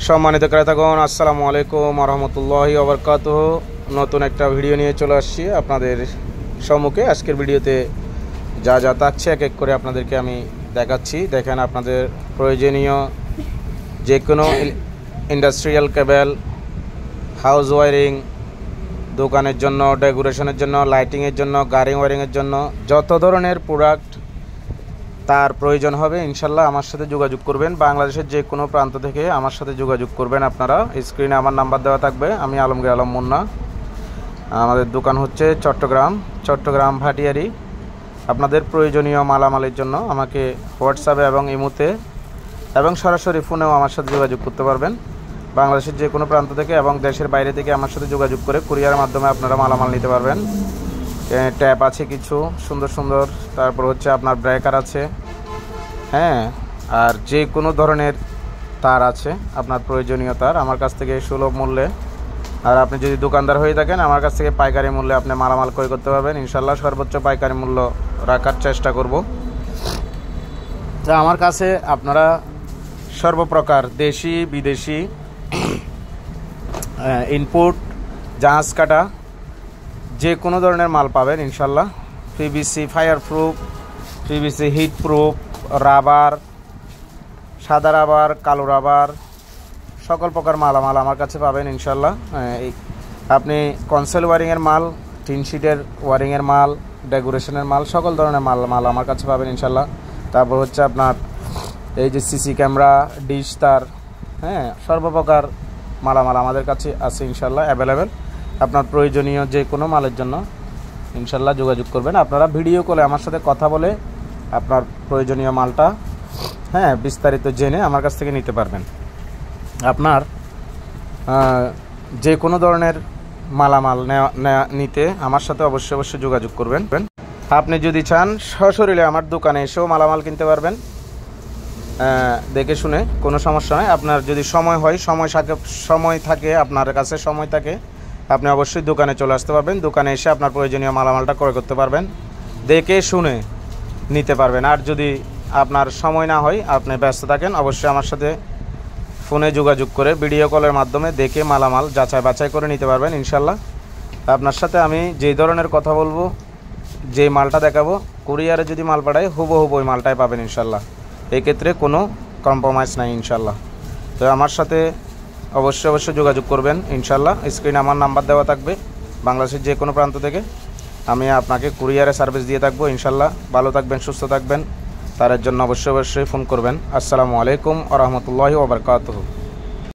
সম্মানিত ক্রেতাগণ, আসসালামু আলাইকুম ওয়া রাহমাতুল্লাহি ওয়া বারাকাতুহু। নতুন একটা ভিডিও নিয়ে চলে আসছি আপনাদের সম্মুখে। আজকের ভিডিওতে যা যা থাকছে এক এক করে আপনাদেরকে আমি দেখাচ্ছি। দেখেন, আপনাদের প্রয়োজনীয় যে কোনো ইন্ডাস্ট্রিয়াল কেবল, হাউস ওয়ারিং, দোকানের জন্য, ডেকোরেশনের জন্য, লাইটিংয়ের জন্য, গাড়ি ওয়ারিংয়ের জন্য যত ধরনের প্রোডাক্ট তার প্রয়োজন হবে ইনশাল্লাহ আমার সাথে যোগাযোগ করবেন। বাংলাদেশের যে কোনো প্রান্ত থেকে আমার সাথে যোগাযোগ করবেন আপনারা। স্ক্রিনে আমার নাম্বার দেওয়া থাকবে। আমি আলমগীর আলম মুন্না। আমাদের দোকান হচ্ছে চট্টগ্রাম ভাটিয়ারি। আপনাদের প্রয়োজনীয় মালামালের জন্য আমাকে হোয়াটসঅ্যাপে এবং ইমোতে এবং সরাসরি ফোনেও আমার সাথে যোগাযোগ করতে পারবেন। বাংলাদেশের যে কোনো প্রান্ত থেকে এবং দেশের বাইরে থেকে আমার সাথে যোগাযোগ করে কুরিয়ারের মাধ্যমে আপনারা মালামাল নিতে পারবেন। ট্যাপ আছে কিছু সুন্দর সুন্দর, তারপর হচ্ছে আপনার ব্রেকার আছে, হ্যাঁ, আর যে কোনো ধরনের তার আছে আপনার প্রয়োজনীয় তার আমার কাছ থেকে সুলভ মূল্যে। আর আপনি যদি দোকানদার হয়ে থাকেন আমার কাছ থেকে পাইকারি মূল্যে আপনি মালামাল ক্রয় করতে পারবেন ইনশাল্লাহ। সর্বোচ্চ পাইকারি মূল্য রাখার চেষ্টা করব। তা আমার কাছে আপনারা সর্বপ্রকার দেশি বিদেশি ইনপুট জাহাজ কাটা যে কোনো ধরনের মাল পাবেন ইনশাল্লাহ। PVC fire proof, PVC heat proof, rubber, সাদা রাবার, কালো রাবার, সকল প্রকার মালামাল আমার কাছে পাবেন ইনশাল্লাহ। আপনি কনসেল ওয়ারিংয়ের মাল, টিন শিটের ওয়ারিংয়ের মাল, ডেকোরেশনের মাল, সকল ধরনের মাল আমার কাছে পাবেন ইনশাল্লাহ। তারপর হচ্ছে আপনার এই যে সিসি ক্যামেরা, ডিশ তার, হ্যাঁ, সর্বপ্রকার মালামাল আমাদের কাছে আছে ইনশাল্লাহ অ্যাভেলেবেল। আপনার প্রয়োজনীয় যে কোনো মালের জন্য ইনশাল্লাহ যোগাযোগ করবেন। আপনারা ভিডিও কলে আমার সাথে কথা বলে আপনার প্রয়োজনীয় মালটা, হ্যাঁ, বিস্তারিত জেনে আমার কাছ থেকে নিতে পারবেন। আপনার যে কোনো ধরনের মালামাল নিতে আমার সাথে অবশ্যই যোগাযোগ করবেন। আপনি যদি চান সশরীরে আমার দোকানে এসেও মালামাল কিনতে পারবেন, দেখে শুনে, কোনো সমস্যা নয়। আপনার যদি সময় হয়, সময় থাকে আপনার কাছে, সময় থাকে, আপনি অবশ্যই দোকানে চলে আসতে পারবেন। দোকানে এসে আপনার প্রয়োজনীয় মালামালটা ক্রয় করতে পারবেন, দেখে শুনে নিতে পারবেন। আর যদি আপনার সময় না হয়, আপনি ব্যস্ত থাকেন, অবশ্যই আমার সাথে ফোনে যোগাযোগ করে ভিডিও কলের মাধ্যমে দেখে মালামাল যাচাই বাছাই করে নিতে পারবেন ইনশাল্লাহ। আপনার সাথে আমি যেই ধরনের কথা বলবো, যেই মালটা দেখাবো, কুরিয়ারে যদি মাল পাঠাই হুবহু ওই মালটাই পাবেন ইনশাল্লাহ। এক্ষেত্রে কোনো কম্প্রোমাইজ নাই ইনশাল্লাহ। তো আমার সাথে অবশ্যই যোগাযোগ করবেন ইনশাল্লাহ। স্ক্রিনে আমার নাম্বার দেওয়া থাকবে। বাংলাদেশের যে কোনো প্রান্ত থেকে আমি আপনাকে কুরিয়ারে সার্ভিস দিয়ে থাকবো ইনশাল্লাহ। ভালো থাকবেন, সুস্থ থাকবেন, তার জন্য অবশ্যই ফোন করবেন। আসসালামু আলাইকুম ওয়া রাহমাতুল্লাহি ওয়া বারাকাতুহু।